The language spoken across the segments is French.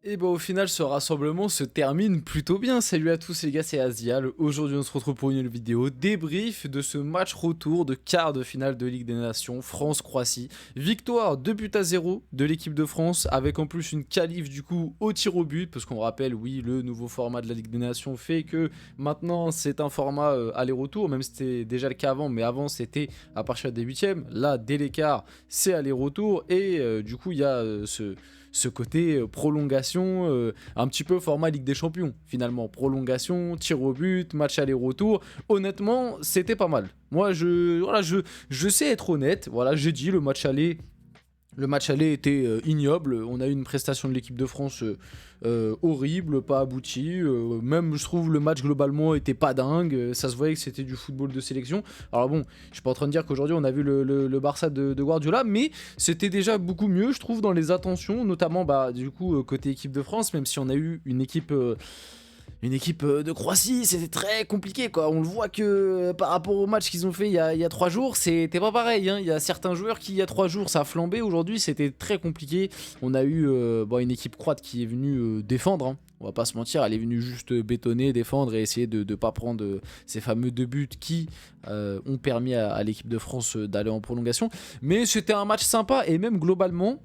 Et bah au final ce rassemblement se termine plutôt bien. Salut à tous les gars, c'est Azial. Aujourd'hui on se retrouve pour une nouvelle vidéo débrief de ce match retour de quart de finale de Ligue des Nations, France-Croatie. Victoire 2 buts à 0 de l'équipe de France avec en plus une qualif du coup au tir au but. Parce qu'on rappelle, oui, le nouveau format de la Ligue des Nations fait que maintenant c'est un format aller-retour. Même si c'était déjà le cas avant, mais avant c'était à partir des huitièmes. Là dès l'écart c'est aller-retour et du coup il y a ce côté prolongation, un petit peu format Ligue des Champions finalement. Prolongation, tir au but, match aller-retour. Honnêtement, c'était pas mal. Moi, je sais être honnête. Voilà, j'ai dit le match aller était ignoble. On a eu une prestation de l'équipe de France horrible, pas aboutie. Même, je trouve, le match globalement était pas dingue. Ça se voyait que c'était du football de sélection. Alors bon, je suis pas en train de dire qu'aujourd'hui on a vu le Barça de Guardiola, mais c'était déjà beaucoup mieux, je trouve, dans les attentions, notamment bah, du coup côté équipe de France, même si on a eu une équipe de Croatie, c'était très compliqué quoi. On le voit que par rapport au match qu'ils ont fait il y a 3 jours, c'était pas pareil. Hein. Il y a certains joueurs qui, il y a 3 jours, ça a flambé. Aujourd'hui, c'était très compliqué. On a eu une équipe croate qui est venue défendre. Hein. On va pas se mentir, elle est venue juste bétonner, défendre et essayer de ne pas prendre ces fameux 2 buts qui ont permis à l'équipe de France d'aller en prolongation. Mais c'était un match sympa et même globalement.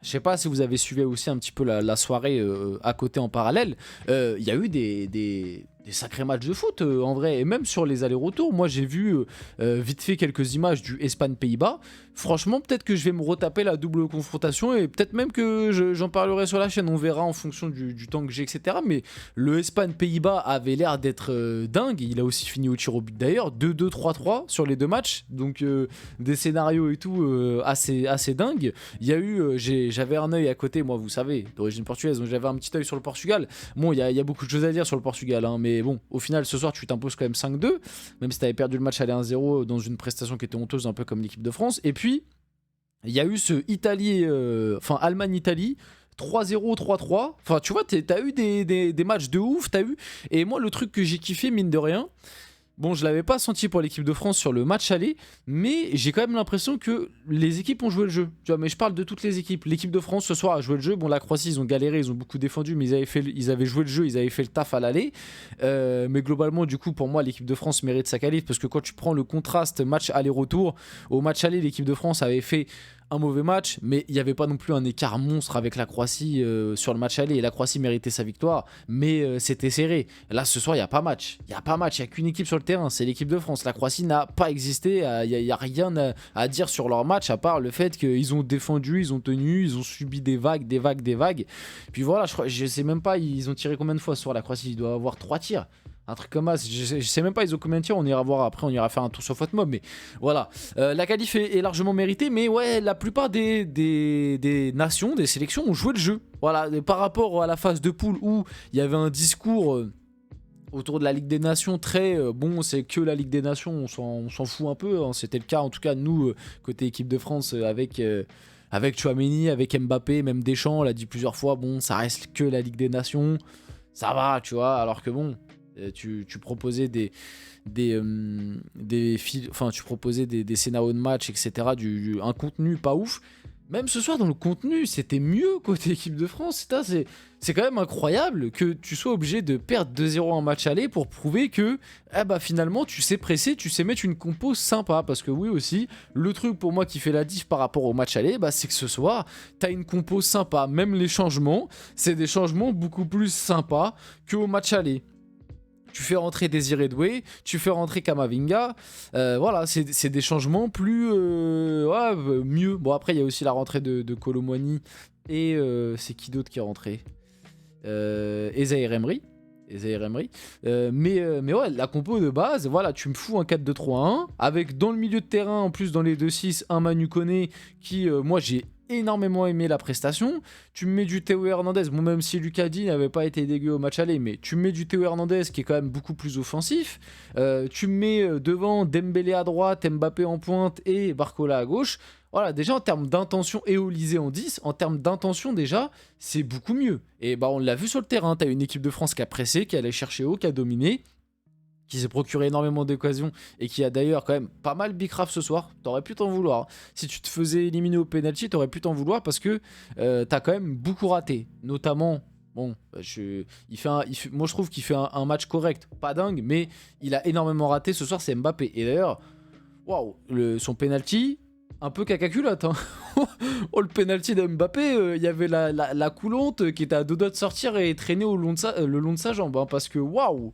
Je sais pas si vous avez suivi aussi un petit peu la soirée à côté en parallèle. Il y a eu des sacrés matchs de foot en vrai. Et même sur les allers-retours, moi j'ai vu vite fait quelques images du Espagne-Pays-Bas. Franchement, peut-être que je vais me retaper la double confrontation et peut-être même que j'en parlerai sur la chaîne. On verra en fonction du temps que j'ai, etc. Mais le Espagne-Pays-Bas avait l'air d'être dingue. Il a aussi fini au tir au but d'ailleurs. 2-2, 3-3 sur les deux matchs. Donc des scénarios et tout assez dingues. Il y a eu, j'avais un œil à côté, moi vous savez, d'origine portugaise, donc j'avais un petit œil sur le Portugal. Bon, il y a beaucoup de choses à dire sur le Portugal, hein, mais bon, au final ce soir tu t'imposes quand même 5-2, même si tu avais perdu le match aller 1-0 dans une prestation qui était honteuse, un peu comme l'équipe de France. Et puis, il y a eu ce Allemagne-Italie. 3-0, 3-3. Enfin, tu vois, t'as eu des matchs de ouf, t'as eu. Et moi, le truc que j'ai kiffé, mine de rien, bon, je l'avais pas senti pour l'équipe de France sur le match aller, mais j'ai quand même l'impression que les équipes ont joué le jeu. Tu vois, mais je parle de toutes les équipes. L'équipe de France ce soir a joué le jeu. Bon, la Croatie, ils ont galéré, ils ont beaucoup défendu, mais ils avaient joué le jeu, ils avaient fait le taf à l'aller. Mais globalement, du coup, pour moi, l'équipe de France mérite sa qualif parce que quand tu prends le contraste match aller-retour, au match aller, l'équipe de France avait fait un mauvais match, mais il n'y avait pas non plus un écart monstre avec la Croatie sur le match aller. Et la Croatie méritait sa victoire, mais c'était serré. Là, ce soir, il n'y a pas match. Il n'y a pas match, il n'y a qu'une équipe sur le terrain, c'est l'équipe de France. La Croatie n'a pas existé, il n'y a rien à dire sur leur match, à part le fait qu'ils ont défendu, ils ont tenu, ils ont subi des vagues, des vagues, des vagues. Puis voilà, je sais même pas, ils ont tiré combien de fois sur la Croatie. Il doit avoir 3 tirs. Un truc comme ça, je sais même pas ils ont combien de tirs, on ira voir après, on ira faire un tour sur Fotmob, mais voilà. La qualif est largement méritée, mais ouais, la plupart des nations, des sélections ont joué le jeu. Voilà, et par rapport à la phase de poule où il y avait un discours autour de la Ligue des Nations très bon, c'est que la Ligue des Nations, on s'en fout un peu, hein. C'était le cas en tout cas nous, côté équipe de France, avec Chouameni, avec Mbappé, même Deschamps, on l'a dit plusieurs fois, bon, ça reste que la Ligue des Nations, ça va, tu vois, alors que bon. Tu proposais tu proposais des scénarios de match, etc. Un contenu pas ouf. Même ce soir, dans le contenu, c'était mieux côté équipe de France. C'est quand même incroyable que tu sois obligé de perdre 2-0 en match aller pour prouver que finalement, tu sais presser, tu sais mettre une compo sympa. Parce que oui aussi, le truc pour moi qui fait la diff par rapport au match aller, c'est que ce soir, t'as une compo sympa. Même les changements, c'est des changements beaucoup plus sympas qu'au match aller. Tu fais rentrer Désiré Doué, tu fais rentrer Kamavinga, voilà, c'est des changements plus mieux. Bon, après il y a aussi la rentrée de Kolo Muani et c'est qui d'autre qui est rentré, Ezaïr Emery. Mais ouais, la compo de base, voilà, tu me fous un 4-2-3-1 avec dans le milieu de terrain, en plus dans les 2-6, un Manu Koné qui, moi j'ai énormément aimé la prestation. Tu me mets du Théo Hernandez, bon, même si Lucadi n'avait pas été dégueu au match aller, mais tu me mets du Théo Hernandez qui est quand même beaucoup plus offensif. Tu me mets devant Dembélé à droite, Mbappé en pointe et Barcola à gauche. Voilà, déjà en termes d'intention, et Olysée en 10, en termes d'intention déjà, c'est beaucoup mieux. Et on l'a vu sur le terrain, t'as une équipe de France qui a pressé, qui allait chercher haut, qui a dominé. qui s'est procuré énormément d'occasions et qui a d'ailleurs quand même pas mal bicrave ce soir. T'aurais pu t'en vouloir, hein. Si tu te faisais éliminer au penalty, t'aurais pu t'en vouloir parce que t'as quand même beaucoup raté. Notamment, bon, moi je trouve qu'il fait un match correct, pas dingue, mais il a énormément raté ce soir, c'est Mbappé. Et d'ailleurs, waouh, son penalty, un peu cacaculotte, hein. Oh, le penalty de Mbappé, il y avait la coulante qui était à deux doigts de sortir et traîner le long de sa jambe, hein, parce que waouh,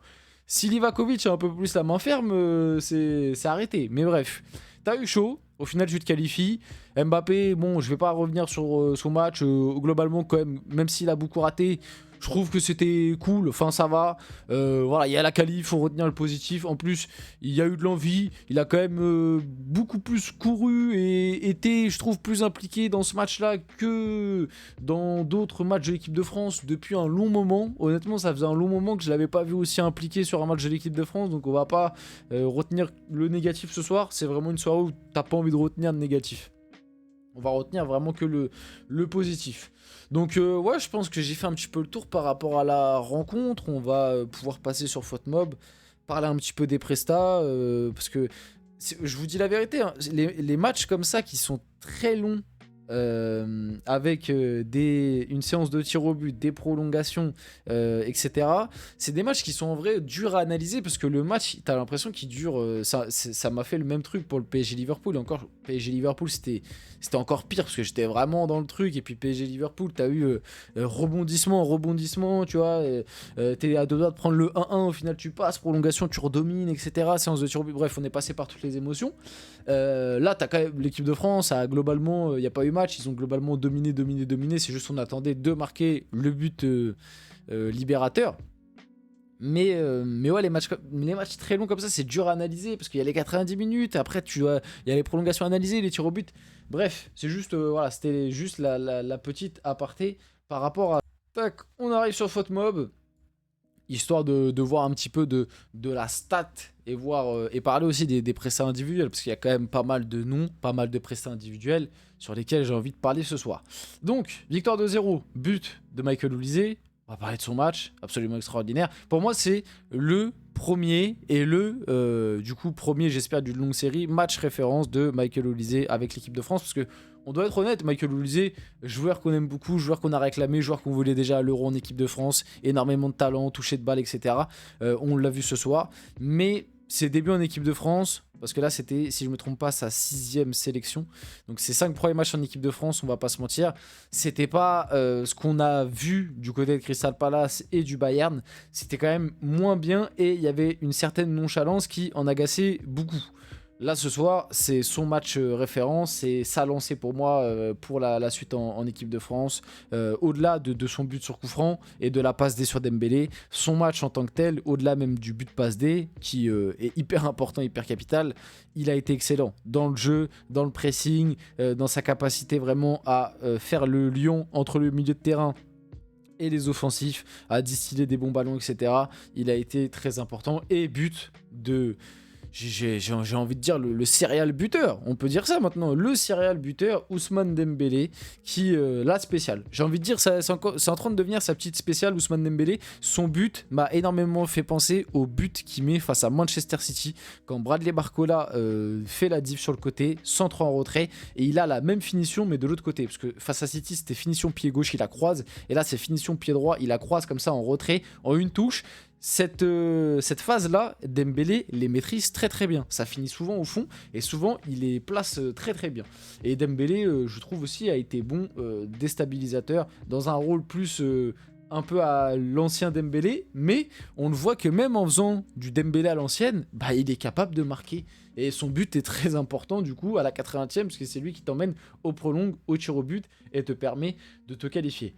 si Livakovic a un peu plus la main ferme, c'est arrêté. Mais bref, t'as eu chaud. Au final, tu te qualifies. Mbappé, bon, je vais pas revenir sur son match. Globalement, quand même s'il a beaucoup raté, je trouve que c'était cool. Enfin, ça va. Voilà, il y a la qualif, faut retenir le positif. En plus, il y a eu de l'envie. Il a quand même beaucoup plus couru et été, je trouve, plus impliqué dans ce match-là que dans d'autres matchs de l'équipe de France depuis un long moment. Honnêtement, ça faisait un long moment que je l'avais pas vu aussi impliqué sur un match de l'équipe de France. Donc, on va pas retenir le négatif ce soir. C'est vraiment une soirée où t'as pas envie de retenir de négatif. On va retenir vraiment que le positif. Donc ouais, je pense que j'ai fait un petit peu le tour par rapport à la rencontre. On va pouvoir passer sur FotMob, parler un petit peu des prestats, parce que je vous dis la vérité, hein, les matchs comme ça qui sont très longs, avec une séance de tir au but, des prolongations, etc. C'est des matchs qui sont en vrai durs à analyser parce que le match, t'as l'impression qu'il dure. Ça m'a fait le même truc pour le PSG Liverpool. Et encore, PSG Liverpool, c'était encore pire parce que j'étais vraiment dans le truc. Et puis PSG Liverpool, t'as eu rebondissement, tu vois. T'es à deux doigts de prendre le 1-1. Au final, tu passes, prolongation, tu redomines, etc. Séance de tir au but. Bref, on est passé par toutes les émotions. Là, t'as quand même l'équipe de France, globalement, il n'y a pas eu match, ils ont globalement dominé, c'est juste on attendait de marquer le but libérateur. Mais ouais, les matchs très longs comme ça, c'est dur à analyser parce qu'il y a les 90 minutes, après il y a les prolongations à analyser, les tirs au but. Bref, c'est juste, voilà, c'était juste la petite aparté par rapport à... Tac, on arrive sur FotMob. Histoire de voir un petit peu de la stat et voir et parler aussi des prestats individuels parce qu'il y a quand même pas mal de noms, pas mal de prestats individuels sur lesquels j'ai envie de parler ce soir. Donc, victoire 2-0, but de Michael Olise. On va parler de son match, absolument extraordinaire. Pour moi, c'est le premier et du coup, premier, j'espère, d'une longue série, match référence de Michael Olise avec l'équipe de France parce que on doit être honnête, Michael Olise, joueur qu'on aime beaucoup, joueur qu'on a réclamé, joueur qu'on voulait déjà à l'Euro en équipe de France, énormément de talent, toucher de balle, etc. On l'a vu ce soir, mais ses débuts en équipe de France, parce que là c'était, si je me trompe pas, sa 6e sélection, donc ses 5 premiers matchs en équipe de France, on va pas se mentir, c'était pas ce qu'on a vu du côté de Crystal Palace et du Bayern, c'était quand même moins bien et il y avait une certaine nonchalance qui en agaçait beaucoup. Là, ce soir, c'est son match référence, c'est sa lancée pour moi pour la suite en équipe de France. Au-delà de son but sur coup franc et de la passe D sur Dembélé, son match en tant que tel, au-delà même du but passe D, qui est hyper important, hyper capital, il a été excellent dans le jeu, dans le pressing, dans sa capacité vraiment à faire le lion entre le milieu de terrain et les offensifs, à distiller des bons ballons, etc. Il a été très important. Et but de... J'ai envie de dire le serial buteur, on peut dire ça maintenant, le serial buteur Ousmane Dembélé qui, la spéciale, j'ai envie de dire, c'est en train de devenir sa petite spéciale. Ousmane Dembélé, son but m'a énormément fait penser au but qu'il met face à Manchester City quand Bradley Barcola fait la div sur le côté, centre en retrait, et il a la même finition mais de l'autre côté, parce que face à City c'était finition pied gauche, il la croise, et là c'est finition pied droit, il la croise comme ça en retrait, en une touche. Cette phase-là, Dembélé les maîtrise très très bien. Ça finit souvent au fond et souvent il les place très très bien. Et Dembélé, je trouve aussi, a été bon déstabilisateur dans un rôle plus un peu à l'ancien Dembélé, mais on le voit que même en faisant du Dembélé à l'ancienne, bah, il est capable de marquer. Et son but est très important du coup à la 80e parce que c'est lui qui t'emmène au prolong, au tir au but et te permet de te qualifier.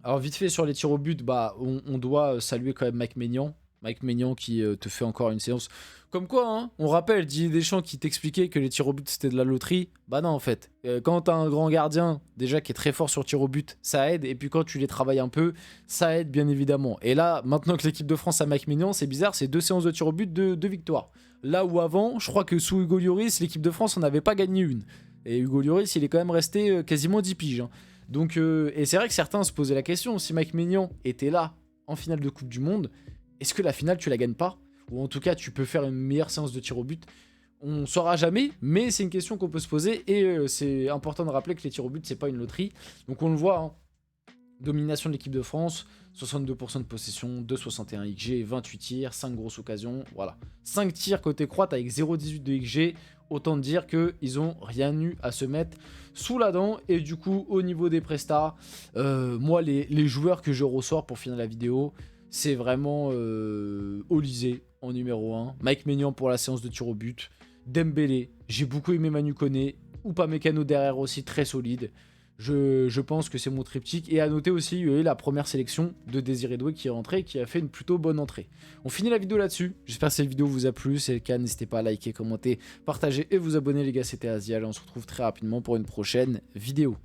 Alors vite fait sur les tirs au but, bah, on doit saluer quand même Mike Maignan. Mike Maignan qui te fait encore une séance. Comme quoi, hein, on rappelle Didier Deschamps qui t'expliquait que les tirs au but c'était de la loterie. Bah non en fait. Quand t'as un grand gardien déjà qui est très fort sur tir au but, ça aide. Et puis quand tu les travailles un peu, ça aide bien évidemment. Et là, maintenant que l'équipe de France a Mike Maignan, c'est bizarre, c'est 2 séances de tir au but de victoire. Là où avant, je crois que sous Hugo Lloris, l'équipe de France n'en avait pas gagné une. Et Hugo Lloris, il est quand même resté quasiment 10 piges. Hein. Donc, et c'est vrai que certains se posaient la question, si Mike Maignan était là en finale de Coupe du Monde, est-ce que la finale, tu la gagnes pas? Ou en tout cas, tu peux faire une meilleure séance de tir au but? On saura jamais, mais c'est une question qu'on peut se poser. Et c'est important de rappeler que les tirs au but, c'est pas une loterie. Donc on le voit, hein. Domination de l'équipe de France, 62% de possession, 2,61 XG, 28 tirs, 5 grosses occasions, voilà. 5 tirs côté croate avec 0,18 de XG, autant dire qu'ils ont rien eu à se mettre sous la dent. Et du coup, au niveau des prestats, moi, les joueurs que je ressors pour finir la vidéo, c'est vraiment Olysée en numéro 1, Mike Maignan pour la séance de tir au but, Dembélé, j'ai beaucoup aimé Manu Koné, Upamecano derrière aussi très solide. Je pense que c'est mon triptyque. Et à noter aussi, il y a eu la première sélection de Désiré Doué qui est rentrée et qui a fait une plutôt bonne entrée. On finit la vidéo là-dessus. J'espère que cette vidéo vous a plu. Si c'est le cas, n'hésitez pas à liker, commenter, partager et vous abonner les gars. C'était Azial. On se retrouve très rapidement pour une prochaine vidéo.